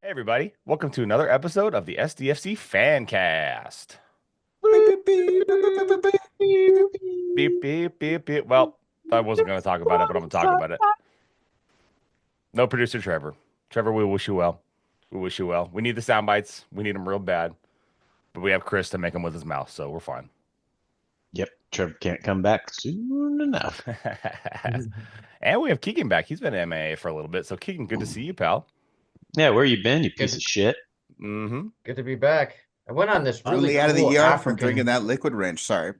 Hey everybody, welcome to another episode of the SDFC Fancast. Beep, beep, beep, beep, beep, beep, beep. Beep, beep, beep, beep. Well, I wasn't going to talk about it, but I'm going to talk about it. No producer Trevor. Trevor, we wish you well. We wish you well. We need the sound bites. We need them real bad, but we have Chris to make them with his mouth, so we're fine. Yep, Trevor can't come back soon enough. And we have Keegan back. He's been MIA for a little bit, so Keegan, good to see you, pal. Yeah, where you been, you piece of Good, shit? Mm-hmm. good to be back. I went on this really Finally out of the cool ER from drinking African that liquid wrench. Sorry.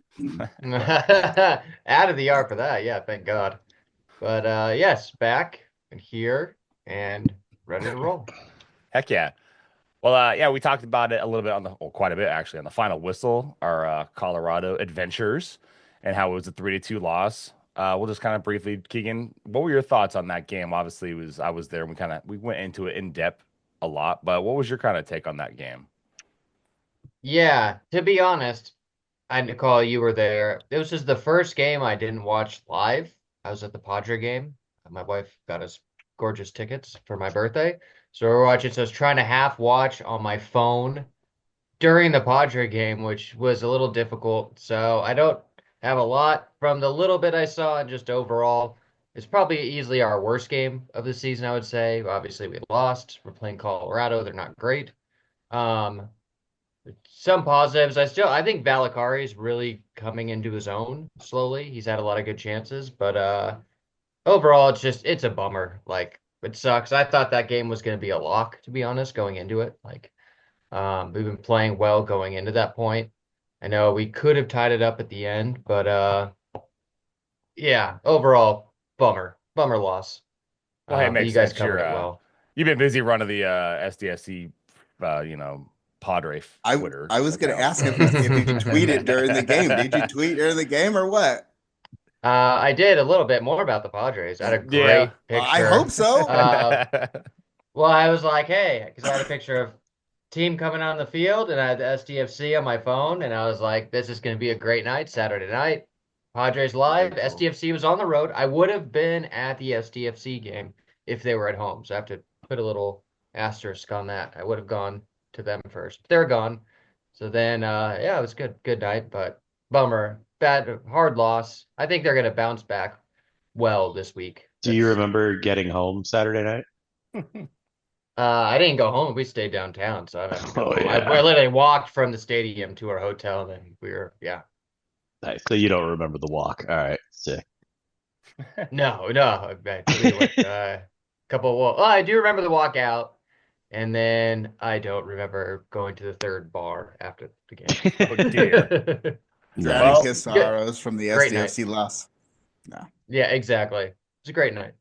out of the ER for that. Yeah, thank God. But yes, back and here and ready to roll. Heck yeah. Well, yeah, we talked about it a little bit quite a bit actually, on the final whistle, our Colorado adventures, and how it was a 3-2 loss. We'll just kind of briefly, Keegan, what were your thoughts on that game? Obviously, I was there. And we went into it in depth a lot, but what was your kind of take on that game? Yeah, to be honest, I Nicole, you were there. It was just the first game I didn't watch live. I was at the Padre game. My wife got us gorgeous tickets for my birthday. So we were watching. So I was trying to half watch on my phone during the Padre game, which was a little difficult. So I don't have a lot from the little bit I saw, and just overall, it's probably easily our worst game of the season, I would say. Obviously, we lost. We're playing Colorado. They're not great. Um, some positives. I think Valakari is really coming into his own slowly. He's had a lot of good chances, but overall, it's a bummer. Like, it sucks. I thought that game was going to be a lock, to be honest, going into it. Like, we've been playing well going into that point. I know we could have tied it up at the end, but yeah, overall, bummer loss. Well, hey, it But makes you guys sense. covered it well. You've been busy running the SDFC, Padre I Twitter I was going to account. ask if you tweeted during the game. Did you tweet during the game or what? I did a little bit more about the Padres. I had a Yeah. great Well, I hope picture. so. Well, I was like, hey, because I had a picture of team coming on the field, and I had the SDFC on my phone, and I was like, this is going to be a great night, Saturday night. Padres Very live. cool. SDFC was on the road. I would have been at the SDFC game if they were at home. So I have to put a little asterisk on that. I would have gone to them first. They're gone. So then, yeah, it was good. Good night, but bummer. Bad, hard loss. I think they're going to bounce back well this week. Do you remember getting home Saturday night? I didn't go home. We stayed downtown, so I didn't have to go Oh home. I yeah. literally walked from the stadium to our hotel, and then yeah. Nice. So you don't remember the walk. All right, sick. No. We went couple. Well, I do remember the walk out, and then I don't remember going to the third bar after the Oh dear. game. Drowning Well, his good, sorrows from the great night. SDFC loss. No. Yeah, exactly. It's a great night.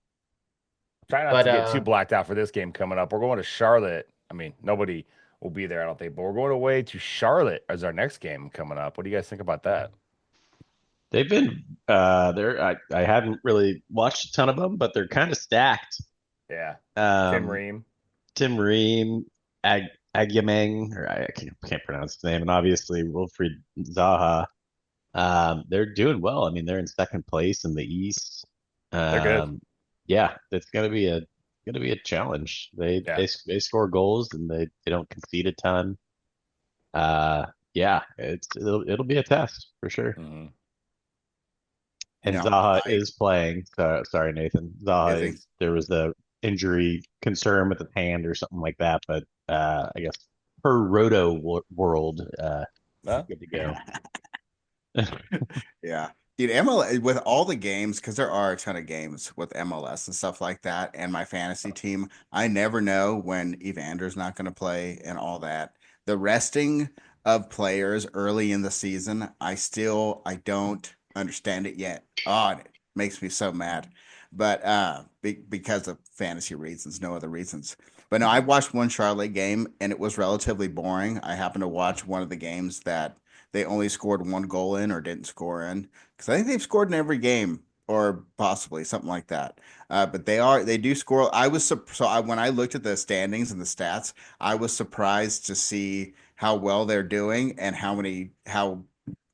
try not But to get too blacked out for this game coming up. We're going to Charlotte. I mean, nobody will be there, I don't think, but we're going away to Charlotte as our next game coming up. What do you guys think about that? They've been there. I haven't really watched a ton of them, but they're kind of stacked. Yeah. Tim Um, Ream. Tim Ream, Agyemang, or I can't pronounce his name, and obviously Wilfried Zaha. They're doing well. I mean, they're in second place in the East. They're good. Um, yeah, it's gonna be a challenge. They Yeah. they they score goals and they don't concede a ton. Yeah, it'll be a test for sure. Mhm. And No. Zaha is playing. So, sorry, Nathan. Is Zaha he? is there was the injury concern with his hand or something like that, but I guess per World, Huh? good to go. Yeah. Dude, MLS with all the games, because there are a ton of games with MLS and stuff like that, and my fantasy team, I never know when Evander's not going to play and all that. The resting of players early in the season, I don't understand it yet. Oh, it makes me so mad. But because of fantasy reasons, no other reasons. But no, I watched one Charlotte game and it was relatively boring. I happened to watch one of the games that they only scored one goal in or didn't score in because I think they've scored in every game or possibly something like that. But they do score. When I looked at the standings and the stats, I was surprised to see how well they're doing and how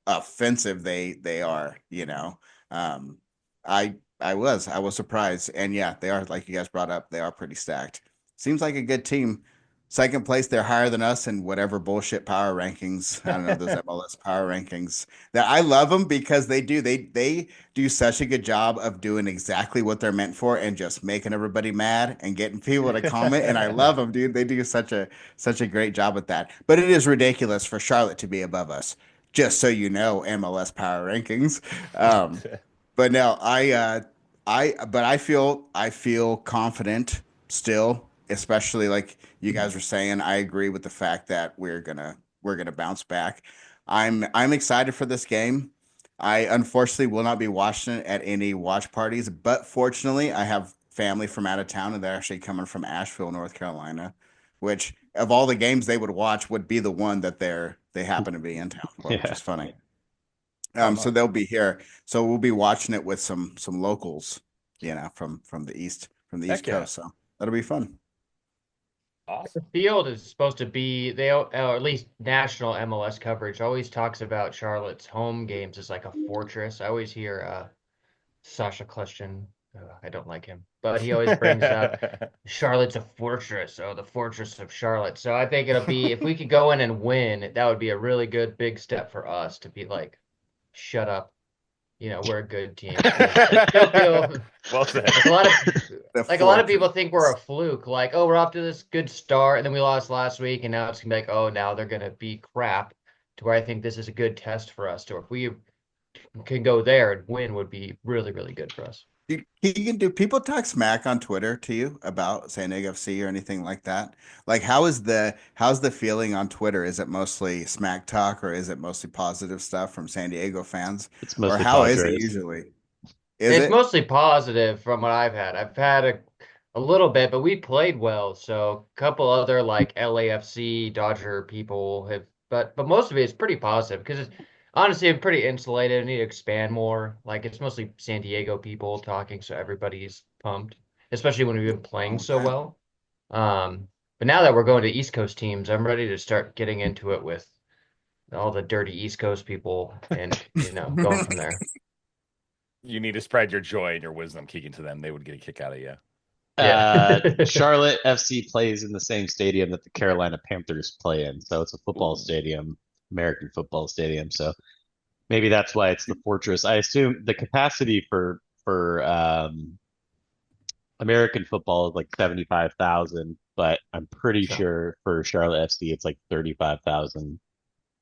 offensive they are. Um, I was surprised, and yeah, they are like you guys brought up. They are pretty stacked. Seems like a good team. Second place, they're higher than us in whatever bullshit power rankings. I don't know those MLS power rankings. That I love them because they do such a good job of doing exactly what they're meant for and just making everybody mad and getting people to comment. And I love them, dude. They do such a great job at that. But it is ridiculous for Charlotte to be above us. Just so you know, MLS power rankings. But no, but I feel confident still, especially like you guys were saying. I agree with the fact that we're gonna bounce back. I'm excited for this game. I unfortunately will not be watching it at any watch parties, but fortunately, I have family from out of town, and they're actually coming from Asheville, North Carolina, which of all the games they would watch would be the one that they happen to be in town for, which Yeah. is funny. Oh, So nice. they'll be here. So we'll be watching it with some locals, from the East Heck yeah. Coast. So that'll be fun. Awesome. Field is supposed to be or at least national MLS coverage always talks about Charlotte's home games as like a fortress. I always hear Sasha Kleshchen. I don't like him, but he always brings up Charlotte's a fortress. Oh, the fortress of Charlotte. So I think it'll be if we could go in and win, that would be a really good big step for us to be like, shut up. We're a good team. 'Cause I still feel Well said. like a lot of The like a lot of people fortress. think we're a fluke. Like, oh, we're off to this good start, and then we lost last week, and now it's gonna be like, oh, now they're gonna be crap. To where I think this is a good test for us. To if we can go there and win, would be really, really good for us. Keegan, do people talk smack on Twitter to you about San Diego FC or anything like that? Like, how's the feeling on Twitter? Is it mostly smack talk or is it mostly positive stuff from San Diego fans? It's Or mostly how is it Padres. usually? Is It's it? mostly positive from what I've had. I've had a little bit, but we played well. So a couple other like LAFC Dodger people have, but most of it is pretty positive because it's honestly I'm pretty insulated. I need to expand more. Like it's mostly San Diego people talking, so everybody's pumped, especially when we've been playing so Okay. well. But now that we're going to East Coast teams, I'm ready to start getting into it with all the dirty East Coast people and going from there. You need to spread your joy and your wisdom, Keegan, to them. They would get a kick out of you. Yeah. Charlotte FC plays in the same stadium that the Carolina Panthers play in, so it's a football Ooh. stadium, American football stadium. So maybe that's why it's the fortress. I assume the capacity for American football is like 75,000, but I'm pretty So, sure for Charlotte FC it's like 35,000.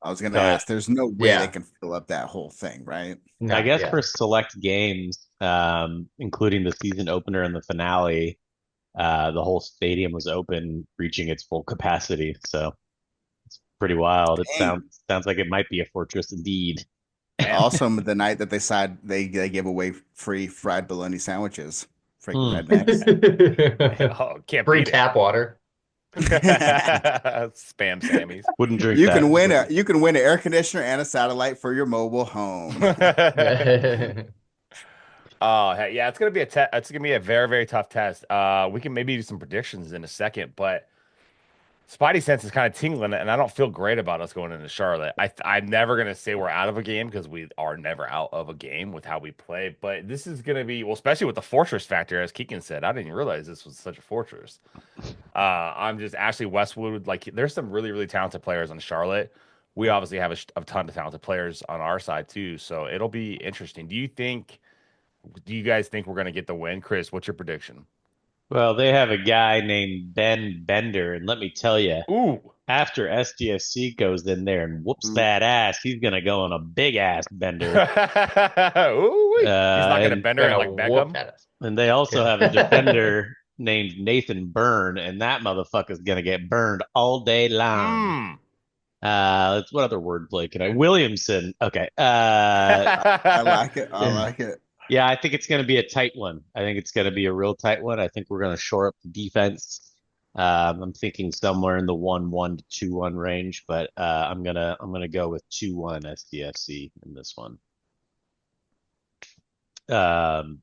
I was gonna So ask. There's no way they yeah. can fill up that whole thing, right? I No, guess yeah. for select games, including the season opener and the finale, the whole stadium was open, reaching its full capacity. So it's pretty wild. It Dang. sounds like it might be a fortress indeed. Man. Also, the night that they gave away free fried bologna sandwiches. Freaking Hmm. rednecks. Oh, can't Free beat it. tap water. Spam Sammys. Wouldn't drink You that. can win an air conditioner and a satellite for your mobile home. Oh, hey, yeah, it's gonna be a very, very tough test. We can maybe do some predictions in a second, but Spidey sense is kind of tingling, and I don't feel great about us going into Charlotte. I'm never gonna say we're out of a game because we are never out of a game with how we play. But this is gonna be well, especially with the fortress factor, as Keegan said. I didn't even realize this was such a fortress. I'm just Ashley Westwood. Like, there's some really, really talented players on Charlotte. We obviously have a ton of talented players on our side too, so it'll be interesting. Do you guys think we're gonna get the win, Chris? What's your prediction? Well, they have a guy named Ben Bender, and let me tell you, Ooh. after SDFC goes in there and whoops Ooh. that ass, he's gonna go on a big ass bender. Ooh, he's not gonna And bend her in Gonna like whoop Beckham. that ass. and they also have a Yeah. defender named Nathan Byrne, and that motherfucker's gonna get burned all day long. Mm. Let's what other wordplay can I? Williamson. Okay. I like it. I like it. Yeah, I think it's going to be a tight one. I think it's going to be a real tight one. I think we're going to shore up the defense. I'm thinking somewhere in the 1-1 to 2-1 range, but I'm gonna go with 2-1 SDFC in this one.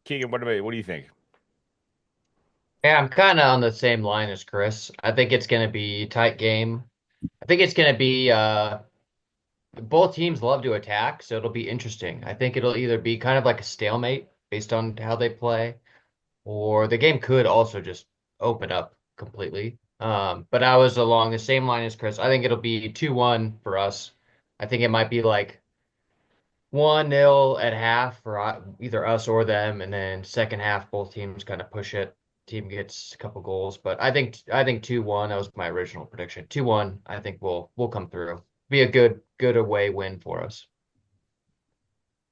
Keegan, what do you think? Yeah, I'm kind of on the same line as Chris. I think it's gonna be a tight game. I think it's gonna be both teams love to attack, so it'll be interesting. I think it'll either be kind of like a stalemate based on how they play, or the game could also just open up completely. But I was along the same line as Chris. I think it'll be 2-1 for us. I think it might be like 1-0 at half for either us or them, and then second half both teams kind of push it. Team gets a couple goals, but I think 2-1. That was my original prediction. 2-1. I think we'll come through. Be a good away win for us.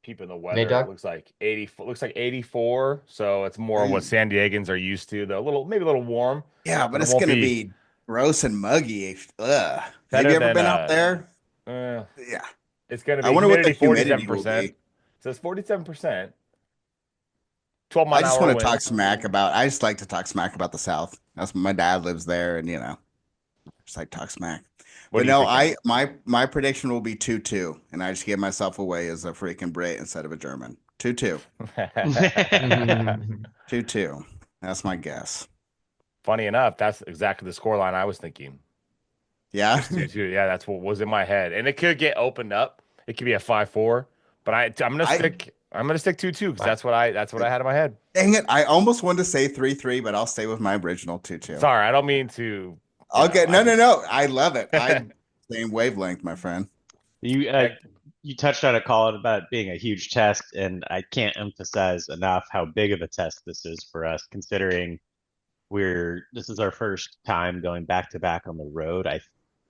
Peeping the Nate weather, it Dog? looks like 80, looks like 84. So it's more what Dang. San Diegans are used to. Though a little, maybe a little warm, Yeah, but but it it's won't gonna be be gross and muggy. Ugh. Have better you ever than been out there? uh Yeah. it's gonna I be wonder what the humidity humidity will 47%. be. It says 47%, 12 I mile an just hour want to talk winds. smack about. I just like to talk smack about the South. That's my dad lives there, and just like talk smack. What But are you no, thinking? my prediction will be 2-2, and I just gave myself away as a freaking Brit instead of a German. 2-2. 2-2. That's my guess. Funny enough, that's exactly the score line I was thinking. Yeah. Was 2-2. Yeah, that's what was in my head. And it could get opened up. It could be a 5-4, but I I'm gonna stick 2-2 because My, that's what I had in my head. dang it. I almost wanted to say 3-3, but I'll stay with my original 2-2. Sorry, I don't mean to, Okay. I No, no, just no. I love it. I same wavelength, my friend. You you touched on it, Colin, about it being a huge test, and I can't emphasize enough how big of a test this is for us, considering this is our first time going back to back on the road, I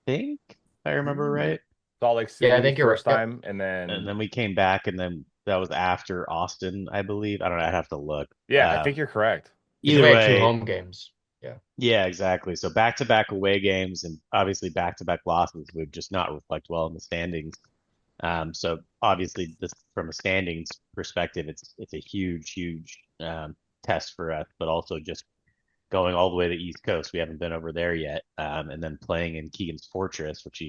think, if I remember Mm. right. Salt Lake yeah, I City think you're right. first Yep. time, and And then then we came back, and then that was after Austin, I believe. I don't know, I'd have to look. yeah, I think you're correct. Because Either we had two way, home games. Yeah. yeah, exactly. So back to back away games and obviously back to back losses would just not reflect well in the standings. So obviously, this from a standings perspective, it's a huge test for us, but also just going all the way to the East Coast. We haven't been over there yet, and then playing in Keegan's Fortress, which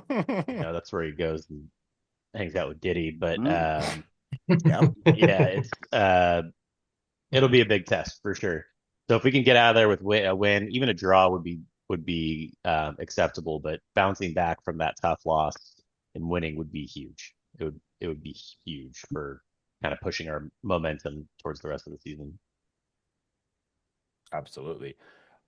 that's where he goes and hangs out with Diddy. But Mm. Yep. yeah, it'll be a big test for sure. So if we can get out of there with a win, even a draw would be acceptable. But bouncing back from that tough loss and winning would be huge. It would be huge for kind of pushing our momentum towards the rest of the season. Absolutely.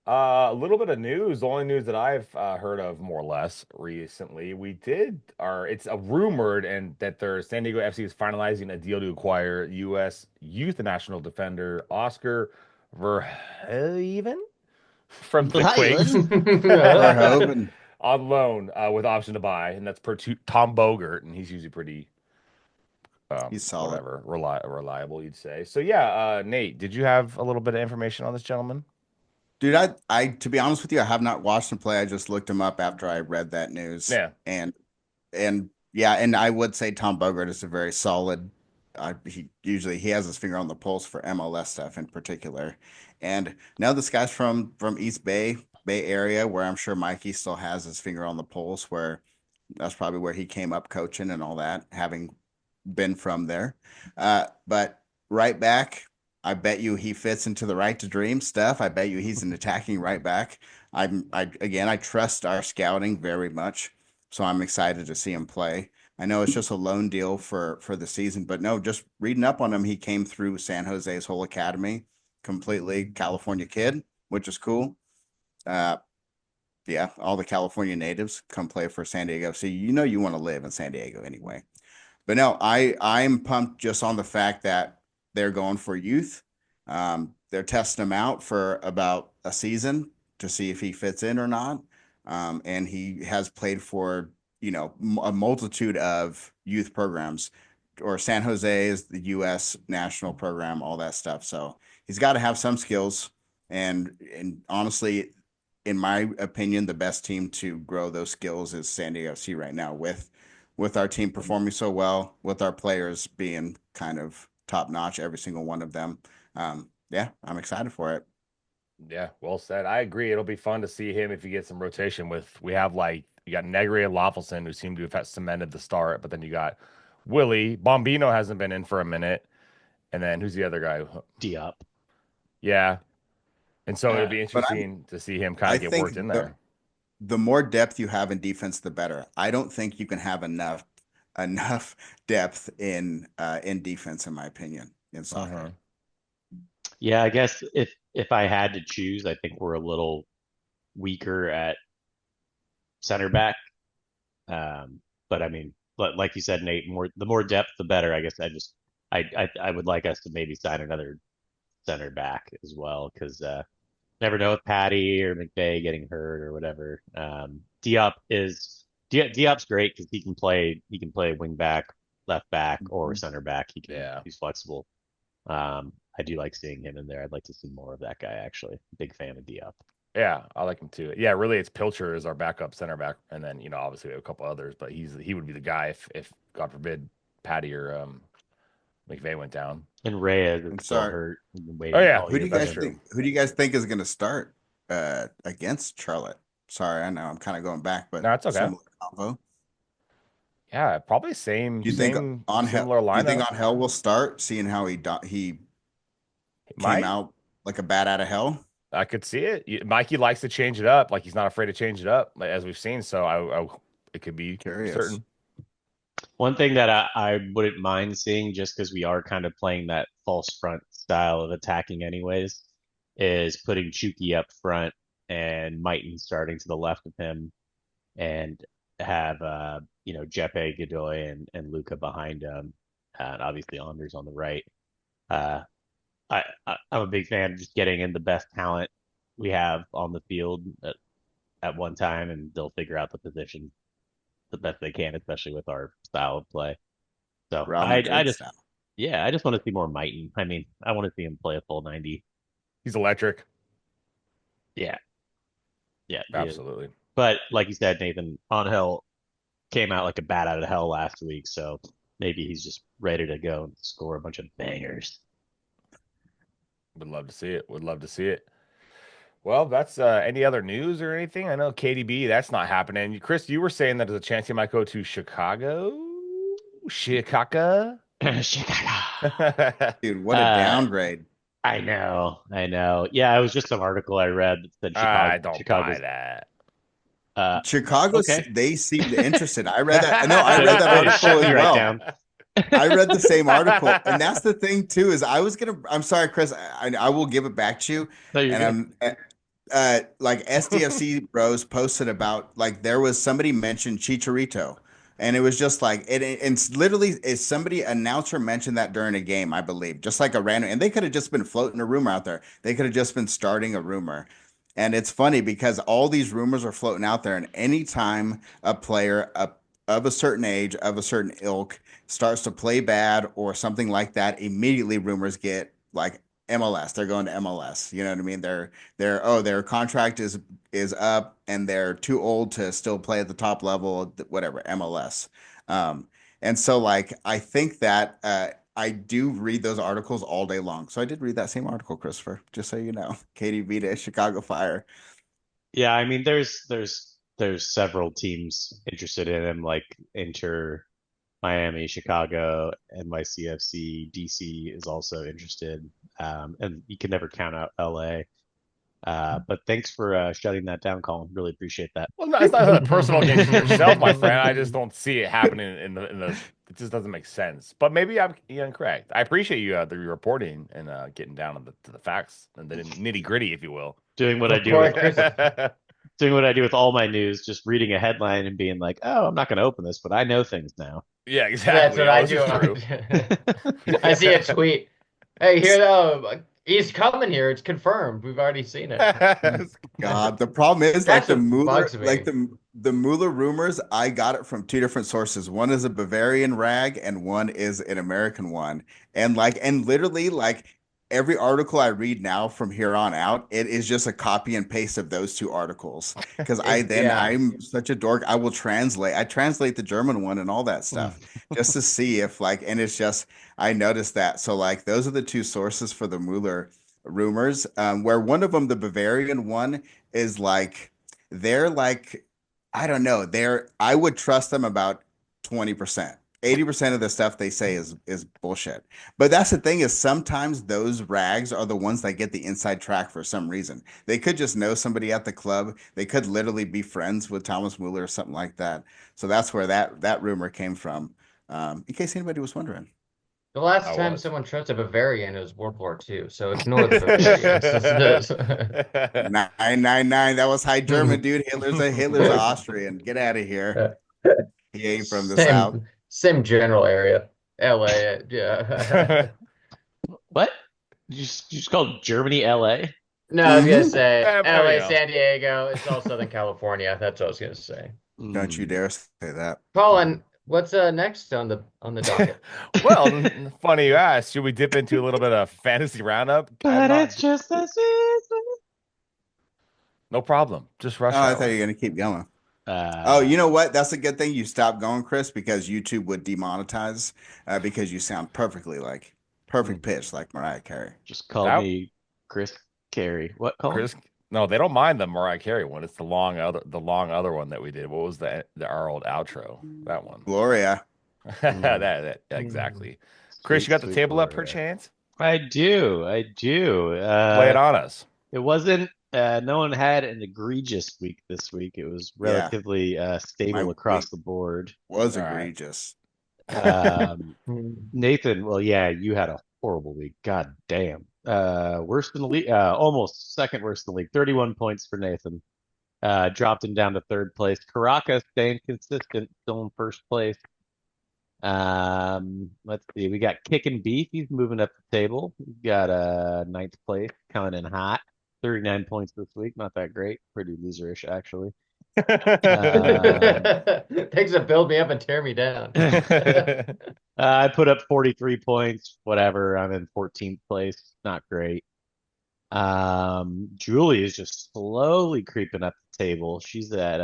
A little bit of news. The only news that I've heard of more or less recently, it's a rumored and that their San Diego FC is finalizing a deal to acquire U.S. youth national defender Oscar Verhaven from the Quakes Verhoeven. on loan with option to buy, and that's Tom Bogert, and he's usually pretty He's solid. whatever reliable, you'd say. So yeah, Nate, did you have a little bit of information on this gentleman? Dude, I to be honest with you, I have not watched him play. I just looked him up after I read that news. Yeah. And yeah, and I would say Tom Bogart is a very solid. He has his finger on the pulse for MLS stuff in particular. And now this guy's from East Bay Area, where I'm sure Mikey still has his finger on the pulse, where that's probably where he came up coaching and all that, having been from there. But right back, I bet you he fits into the right to dream stuff. I bet you he's an attacking right back. I trust our scouting very much, so I'm excited to see him play. I know it's just a loan deal for the season, but no, just reading up on him, he came through San Jose's whole academy, completely California kid, which is cool. Uh, yeah, all the California natives come play for San Diego FC. You know you want to live in San Diego anyway. But no, I'm pumped just on the fact that they're going for youth. They're testing him out for about a season to see if he fits in or not. And he has played for a multitude of youth programs, or San Jose is the U.S. national program, all that stuff. So he's got to have some skills. And honestly, in my opinion, the best team to grow those skills is San Diego FC right now with our team performing so well, with our players being kind of top notch, every single one of them. Yeah, I'm excited for it. Yeah, well said. I agree. It'll be fun to see him if he gets some rotation with. We have like you got Negri and Loffelson who seem to have cemented the start, but then you got Willie Bombino hasn't been in for a minute, and then who's the other guy? Diop. Yeah, and so it'll Uh, be But interesting to see him kind I of get think worked in the there. the more depth you have in defense, the better. I don't think you can have enough depth in defense, in my opinion, in soccer. Yeah, I guess if I had to choose, I think we're a little weaker at center back. But I mean, like you said, Nate, the more depth, the better. I guess I would like us to maybe sign another center back as well, because never know with Patty or McVay getting hurt or whatever. Diop's great because he can play wing back, left back, or center back. He's flexible. I do like seeing him in there. I'd like to see more of that guy, actually. Big fan of Diop. Yeah, I like him too. Yeah, really, it's Pilcher as our backup center back, and then obviously we have a couple others, but he would be the guy if God forbid Patty or McVay went down. And Reyes I'm is still sorry. hurt. Oh yeah, Who do you that's guys true. think? Who do you guys think is going to start against Charlotte? Sorry, I know I'm kind of going back, but No, it's okay. similar combo. Yeah, probably same Do you think similar Do you think lineup. Angel will start, seeing how he came Might out like a bat out of hell? I could see it. Mikey likes to change it up. Like he's not afraid to change it up, as we've seen. So it could be Curious. certain. One thing that I wouldn't mind seeing, just because we are kind of playing that false front style of attacking anyways, is putting Chucky up front and Mighton starting to the left of him, and have Jeppe, Godoy, and Luca behind him, and obviously Anders on the right. Uh, I'm a big fan of just getting in the best talent we have on the field at one time, and they'll figure out the position the best they can, especially with our style of play. So Real I Madrid just style. I just want to see more Mighton. I mean, I want to see him play a full 90. He's electric. Yeah, yeah, he is. Absolutely. But like you said, Nathan, Angel came out like a bat out of hell last week, so maybe he's just ready to go and score a bunch of bangers. Would love to see it. Would love to see it. Well, that's any other news or anything? I know KDB, that's not happening. Chris, you were saying that there's a chance he might go to Chicago. Chicago. Chicago. Dude, what a downgrade. I know. Yeah, it was just some article I read that said I don't Chicago's, buy that. Chicago, okay. They seemed interested. I read that. No, I read that article as Right well. down. I read the same article, and that's the thing too. Is I'm sorry, Chris. I will give it back to you. No, you're And good. like SDFC bros posted about, like, there was somebody mentioned Chicharito, and it was just like it's literally, is somebody announcer mentioned that during a game, I believe, just like a random, and they could have just been floating a rumor out there. They could have just been starting a rumor. And it's funny because all these rumors are floating out there, and anytime a player of a certain age, of a certain ilk, starts to play bad or something like that, immediately rumors get like MLS. They're going to MLS. You know what I mean? Their contract is up and they're too old to still play at the top level, whatever, MLS. And so, like, I think that I do read those articles all day long. So I did read that same article, Christopher, just so you know. KDB to Chicago Fire. Yeah, I mean, there's several teams interested in him, like Inter, Miami, Chicago, NYCFC, DC is also interested, and you can never count out LA. But thanks for shutting that down, Colin. Really appreciate that. Well, no, it's not a personal against yourself, my friend. I just don't see it happening in the. It just doesn't make sense. But maybe I'm incorrect. I appreciate you the reporting and getting down to the facts and the nitty gritty, if you will. Doing what I do with doing what I do with all my news, just reading a headline and being like, "Oh, I'm not going to open this, but I know things now." Yeah, exactly. That's This what is I true. do. I see a tweet. Hey, here though, he's coming here. It's confirmed. We've already seen it. God, the problem is, like, That's the what Mueller, bugs me. like the Mueller rumors. I got it from two different sources. One is a Bavarian rag, and one is an American one. And literally, like, every article I read now from here on out, it is just a copy and paste of those two articles. Because I'm such a dork. I will translate. I translate the German one and all that stuff just to see if, like, and it's just, I noticed that. So, like, those are the two sources for the Mueller rumors, where one of them, the Bavarian one, is like, they're like, I don't know, I would trust them about 20%. 80% of the stuff they say is bullshit. But that's the thing is sometimes those rags are the ones that get the inside track for some reason. They could just know somebody at the club. They could literally be friends with Thomas Mueller or something like that. So that's where that rumor came from. In case anybody was wondering. The last I time was. someone trusted Bavarian, it was World War II, so ignore the Bavarians. This 999. That was High German, is dude. Hitler's a Austrian. Get out of here. He ain't from the South. same general area. LA, yeah. What? You just called Germany LA? No, I was gonna Hmm. say There we LA, go. San Diego. It's all Southern California. That's what I was gonna say. Don't you dare say that. Colin, what's next on the docket? Well, funny you asked. Should we dip into a little bit of fantasy roundup? I'm But not. it's just a season. No problem. Just rush Oh, I thought hour. you were gonna keep going. Oh, you know what? That's a good thing you stopped going, Chris, because YouTube would demonetize because you sound perfect pitch like Mariah Carey. Just call That me Chris Carey. What, Colin? Chris. No, they don't mind the Mariah Carey one. It's the long other one that we did. What was our old outro? That one. Gloria. That exactly. Chris, you got the Sweet table up per Gloria. chance? I do. Play it on us. It wasn't, no one had an egregious week this week. It was Yeah. relatively stable My across week the board. was All right. egregious. Nathan, well, yeah, you had a horrible week. God damn. Worst in the league, almost second worst in the league. 31 points for Nathan. Dropped him down to third place. Caracas staying consistent, still in first place. Let's see. We got Kicking Beef. He's moving up the table. We got ninth place, coming in hot. 39 points this week. Not that great. Pretty loserish, actually. Things that build me up and tear me down. I put up 43 points. Whatever. I'm in 14th place. Not great. Julie is just slowly creeping up the table. She's at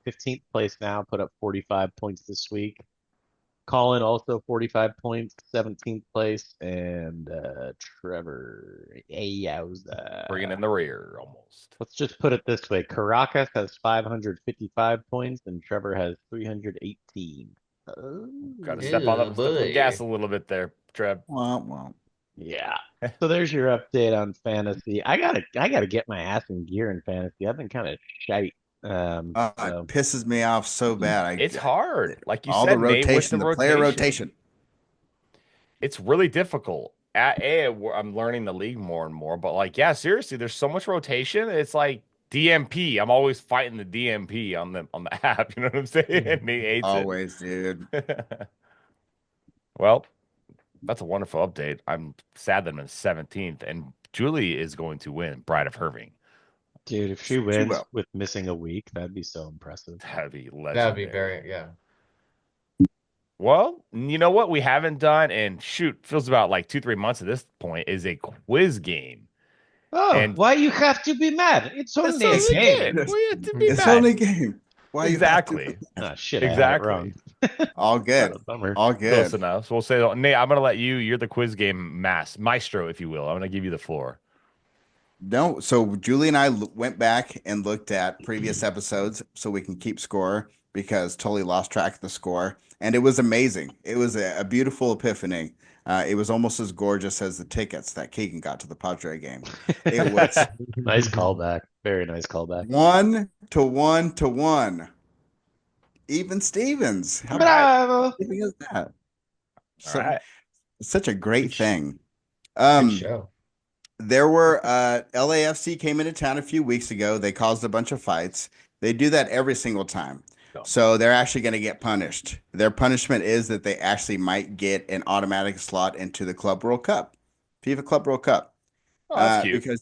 15th place now. Put up 45 points this week. Colin also 45 points, 17th place, and Trevor, Bringing in the rear almost. let's just put it this way: Caracas has 555 points, and Trevor has 318. Got to Ew, step on the boy. gas a little bit there, Trev. Well. Yeah. So there's your update on fantasy. I gotta get my ass in gear in fantasy. I've been kind of shite. It So pisses me off so bad. It's hard. Like you all said, the Nate, with rotation, the player rotation. It's really difficult. I'm learning the league more and more, but like, yeah, seriously, there's so much rotation. It's like DMP. I'm always fighting the DMP on the app. You know what I'm saying? And he hates Always, dude. it. Well, that's a wonderful update. I'm sad that I'm in 17th, and Julie is going to win Bride of Irving. dude, if she wins with missing a week, that'd be so impressive. That'd be legendary. That'd be very, yeah. Well, you know what we haven't done, and shoot, feels about like 2-3 months at this point, is a quiz game. Oh, And- why you have to be mad? It's only a game. We have to be It's mad. only a game. Why Exactly. Ah, shit, I had it wrong. All good. Bummer. All Close good. enough. So we'll say, Nate, I'm going to let you're the quiz game maestro, if you will. I'm going to give you the floor. No, so Julie and I went back and looked at previous episodes so we can keep score because totally lost track of the score. And it was amazing. It was a beautiful epiphany. It was almost as gorgeous as the tickets that Keegan got to the Padre game. It was Nice callback. Very nice callback. 1-1. Even Stevens. How Bravo. amazing is that? All So, right. such a great thing. Good show. There were LAFC came into town a few weeks ago. They caused a bunch of fights. They do that every single time. No. So they're actually going to get punished. Their punishment is that they actually might get an automatic slot into the Club World Cup, FIFA Club World Cup. Oh, that's cute. Because,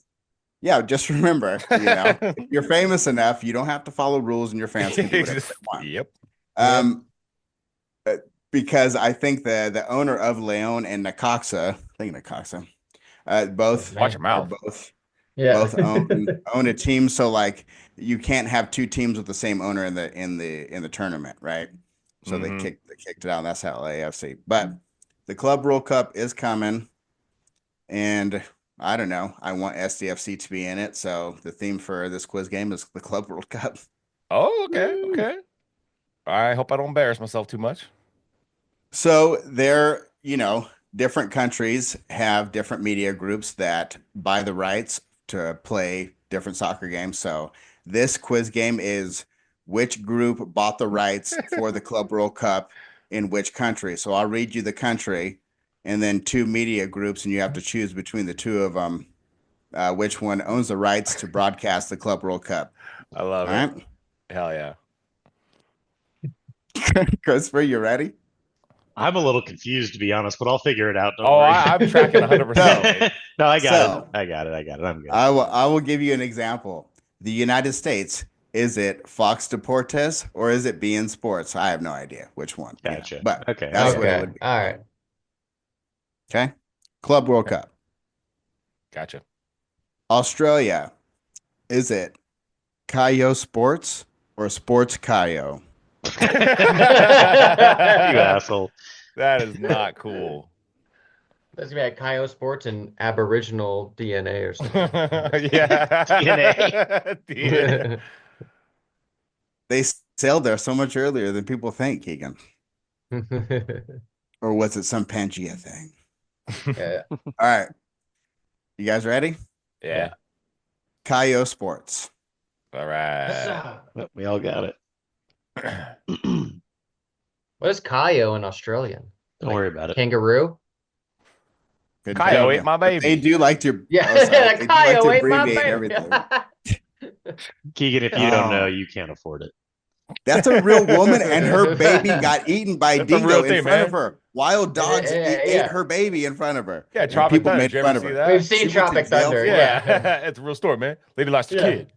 yeah, just remember, if you're famous enough, you don't have to follow rules, and your fans can do whatever they want. Yep. Because I think the owner of Leon and Necaxa, both Watch your mouth. both Yeah. own a team, so like you can't have two teams with the same owner in the tournament, right? So they kicked it out. And that's how LAFC. But the Club World Cup is coming, and I don't know. I want SDFC to be in it, so the theme for this quiz game is the Club World Cup. Oh, okay. I hope I don't embarrass myself too much. So there, different countries have different media groups that buy the rights to play different soccer games. So this quiz game is which group bought the rights for the Club World Cup in which country. So I'll read you the country and then two media groups, and you have to choose between the two of them, which one owns the rights to broadcast the Club World Cup. I love All it. right. Hell yeah. Christopher, you ready? I'm a little confused, to be honest, but I'll figure it out. Don't Oh, worry. I'm tracking 100%. No, I got So- it. I got it. I'm good. I will give you an example. The United States, is it Fox Deportes or is it beIN Sports? I have no idea which one. Gotcha. But Okay. that's what it Okay. would be. All right. Okay. Club World Cup. Gotcha. Australia, is it Kayo Sports or Sports Kayo? You asshole. That is not cool. That's gonna be like Kaio Sports and Aboriginal DNA or something. Yeah. DNA. DNA. They sailed there so much earlier than people think, Keegan. Or was it some Pangea thing? Yeah. All right. You guys ready? Yeah. Kayo Sports. All right. Yep, we all got it. What is Kaio in Australian? Don't worry about it. Kangaroo? Good Kayo job. ate my baby. They do like to. Yeah, oh, sorry. They do like Kaio to ate my abbreviate baby. everything. Keegan, if you don't Oh. know, you can't afford it. That's a real woman, and her baby got eaten by That's a real dingo in thing, front man. of her. Wild dogs Yeah. ate her baby in front of her. Yeah, And Tropic people Thunder. made Did you fun ever of see her. that? We've seen She went to Tropic jail Thunder. for it. Yeah. It's a real story, man. Lady lost a Yeah. kid.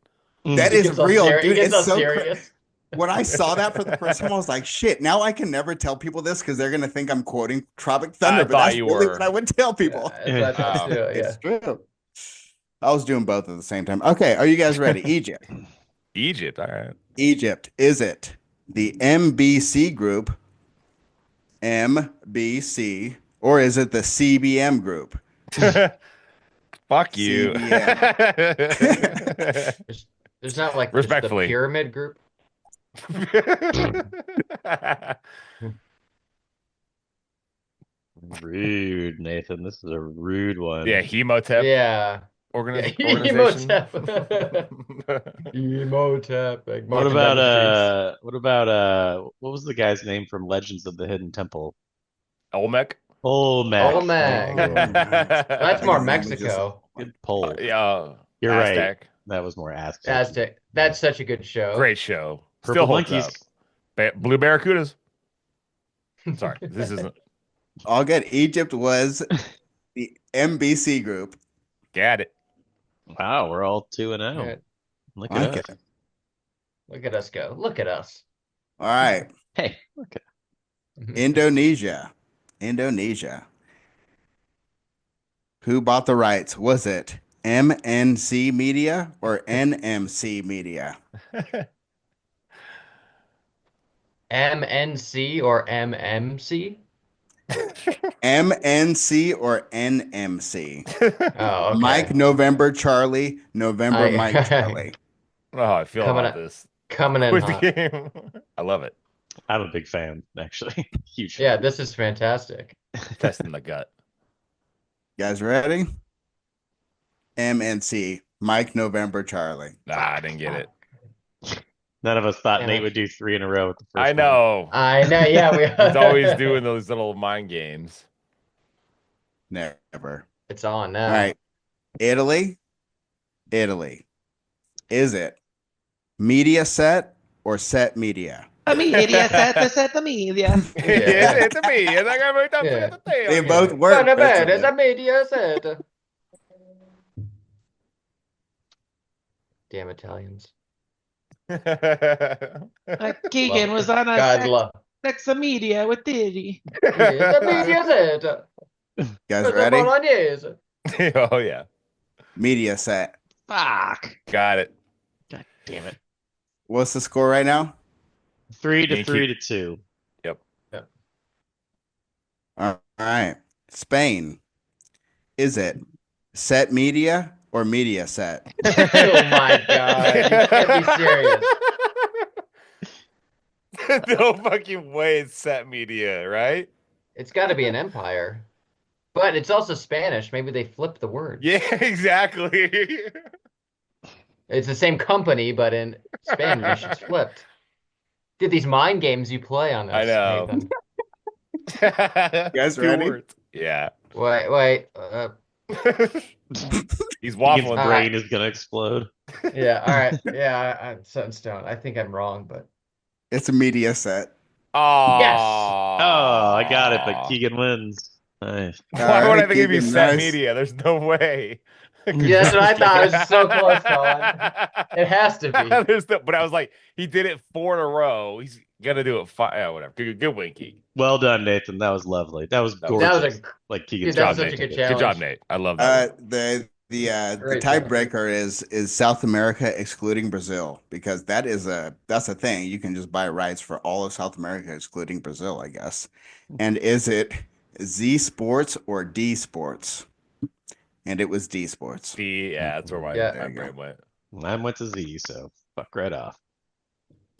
That It is gets all real, serious. dude. It gets It's all so serious. When I saw that for the first time, I was like, "Shit!" Now I can never tell people this because they're gonna think I'm quoting Tropic Thunder. I But thought that's you really were. what I would tell people. Yeah, that's what I thought too, It's yeah. true. I was doing both at the same time. Okay, are you guys ready? Egypt. Egypt. All right. Egypt. Is it the MBC group, MBC, or is it the CBM group? Fuck you. There's not like just the Respectfully. pyramid group. Rude, Nathan. This is a rude one. Yeah, Hemotep Yeah. organization. Emotep. Like What marching down the about what was the guy's name from Legends of the Hidden Temple? Olmec. Olmec. Olmec. Thank you. That's more His name was just- Mexico. Good poll. Yeah. You're right. Aztec. That was more Aztec. Aztec. That's such a good show. Great show. Purple Still holds monkeys. up. Blue Barracudas. Sorry, this isn't. All good. Egypt was the MBC group. Got it. Wow, we're all 2-0. Yeah. Look at Okay. us. Look at us go. Look at us. All right. Hey, look at Indonesia. Indonesia. Who bought the rights? Was it MNC Media or NMC Media? MNC or MMC? MNC or NMC? Oh, okay. Mike November Charlie, November I- Mike Charlie. Oh, I feel Coming about up- this. Coming in Quiz hot. the game. I love it. I'm a big fan, actually. Huge fan. Yeah, this is fantastic. Testing the gut. You guys ready? MNC, Mike November Charlie. Nah, I didn't get it. None of us thought Yeah. Nate would do 3 in a row with the first I know. I know, yeah, we He's always doing those little mind games. Never. It's on now. All right. Italy. Italy. Is it Media Set or Set Media? Media, set the media. It's a me. It's like I'm Yeah. They both work. Buona bene, Christopher. the media said. Damn Italians. Keegan was on God love. sex media with Diddy. The media said. You guys The ready? Bolognese. Oh yeah. Media Set. Fuck. Got it. God damn it. What's the score right now? 3 to Thank 3 you. to 2. All right. Spain. Is it Set Media or Media Set? Oh my God. You can't be serious. No fucking way it's set media, right? It's got to be an empire. But it's also Spanish. Maybe they flipped the words. Yeah, exactly. It's the same company, but in Spanish, it's flipped. Dude, these mind games you play on I this, know. Nathan. You guys Two ready? words. Yeah. Wait. He's Keegan's waffling. All right. brain is gonna explode. Yeah. All right. Yeah. I'm set in stone. I think I'm wrong, but It's a media set. yes. Oh, I got it, but Oh. Keegan wins. Nice. All Why would I right, think it'd be Keegan, set nice. media? There's no way. Good Yeah, that's what job, I thought. Keegan. It was so close, Colin. It has to be. But I was like, he did it 4 in a row. He's gonna do it five. Yeah, whatever. Good win, Keegan. Well done, Nathan. That was lovely. That was That was That was gorgeous. a Like dude. Keegan's That was job, such golden a Nate. good ticket. Good job, challenge. Nate. I love that one. The Great challenge. tiebreaker is South America excluding Brazil because that's a thing. You can just buy rights for all of South America excluding Brazil, I guess. And is it Z Sports or D Sports? And it was D Sports. Yeah, that's where my, Yeah. my There you go. brain went. Mine went to Z, so fuck right off.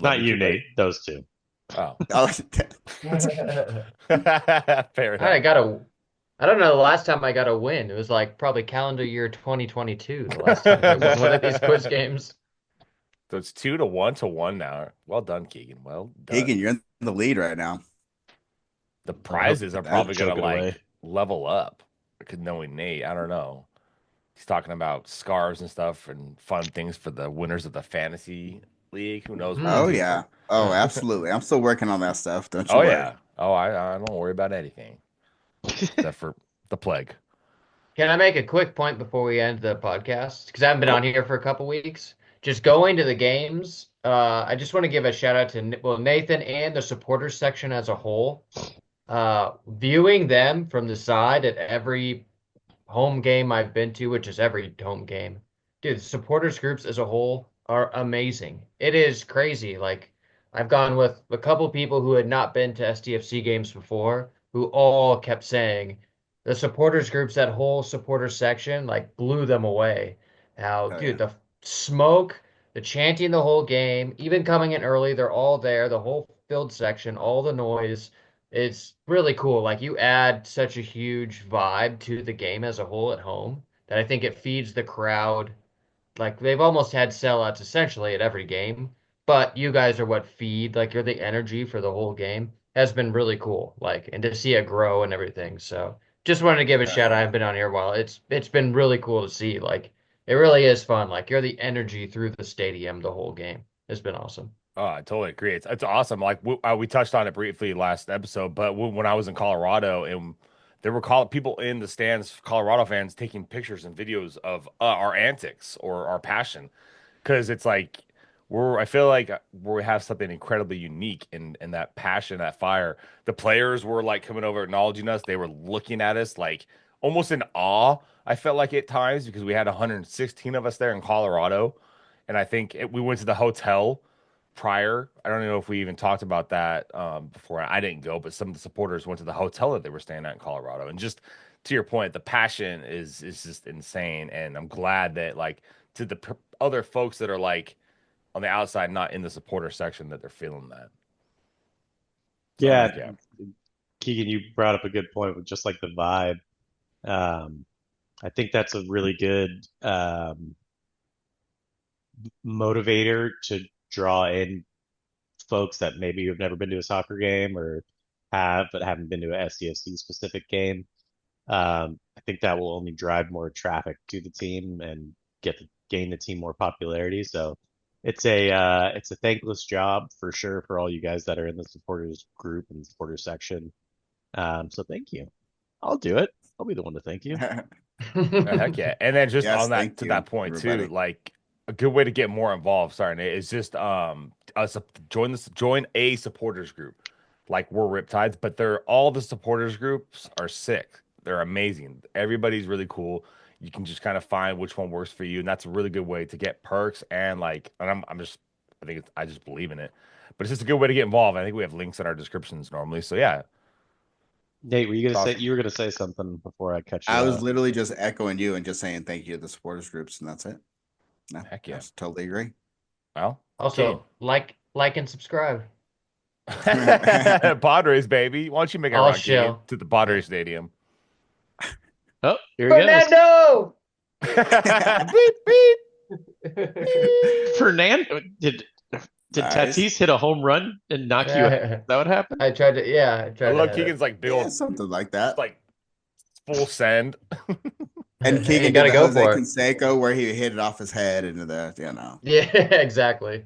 Love Not you you, too, Nate. buddy. Those two. Oh. Oh, Fair I enough. got a. I don't know the last time I got a win. It was like probably calendar year 2022. The last time I won one of these quiz games. So it's 2-1 now. Well done, Keegan. Well Keegan, done. you're in the lead right now. The I hope prizes are that. probably Choke gonna it away. like level up. Because knowing Nate, I don't know. He's talking about scarves and stuff and fun things for the winners of the fantasy league. Who knows what Oh he's Hmm. yeah. into? Oh, absolutely. I'm still working on that stuff. Don't you Oh worry. yeah. Oh, I don't worry about anything except for the plague. Can I make a quick point before we end the podcast? Because I haven't been on here for a couple weeks. Just going to the games. I just want to give a shout out to Nathan and the supporters section as a whole. Viewing them from the side at every home game I've been to, which is every home game. Dude, the supporters groups as a whole are amazing. It is crazy. Like I've gone with a couple people who had not been to SDFC games before, who all kept saying the supporters groups, that whole supporter section, like blew them away. How, Oh dude, yeah. the smoke, the chanting the whole game, even coming in early, they're all there, the whole field section, all the noise. It's really cool. Like you add such a huge vibe to the game as a whole at home that I think it feeds the crowd. Like they've almost had sellouts essentially at every game, but you guys are what feed, like you're the energy for the whole game. Has been really cool. Like and to see it grow and everything. So just wanted to give a Oh shout out. yeah. I've been on here a while. It's been really cool to see. Like it really is fun. Like you're the energy through the stadium the whole game. It's been awesome. Oh, I totally agree. It's awesome. Like we touched on it briefly last episode, but when I was in Colorado and there were people in the stands, Colorado fans taking pictures and videos of our antics or our passion, because it's like I feel like we have something incredibly unique in that passion, that fire. The players were like coming over, acknowledging us. They were looking at us like almost in awe. I felt like at times because we had 116 of us there in Colorado, and I think we went to the hotel prior. I don't know if we even talked about that before. I didn't go, but some of the supporters went to the hotel that they were staying at in Colorado. And just to your point, the passion is just insane. And I'm glad that like to the other folks that are like on the outside, not in the supporter section, that they're feeling that. So Yeah, heck yeah. Keegan, you brought up a good point with just like the vibe. Um, I think that's a really good motivator to draw in folks that maybe have never been to a soccer game or have but haven't been to a SCFC specific game. I think that will only drive more traffic to the team and gain the team more popularity. So it's a thankless job for sure for all you guys that are in the supporters group and supporters section. So thank you. I'll do it. I'll be the one to thank you. Heck yeah. And then just Yes, on that thank to you, that point too, everybody. like a good way to get more involved, sorry, Nate, is just join a supporters group. Like we're Riptides, but they're all the supporters groups are sick. They're amazing. Everybody's really cool. You can just kind of find which one works for you, and that's a really good way to get perks and like. And I'm just I think I just believe in it, but it's just a good way to get involved. I think we have links in our descriptions normally, so yeah, Nate, were you it's gonna say awesome. you were gonna say something before I cut you I was off? literally just echoing you and just saying thank you to the supporters groups, and that's it. No, Heck I yeah. totally agree. Well, okay. Also, like and subscribe. Padres, baby. Why don't you make a I'll run, Keegan, show. to the Padres Stadium? Oh, here he goes. Fernando! Beep, beep. Fernando, did Nice. Tatis hit a home run and knock you out? Is that what happened? I tried to, yeah, I I tried love to. Keegan's like big Yeah, old, something like just that. like full send. And You Keegan did gotta the go Jose for it. Canseco where he hit it off his head into the. Yeah, exactly.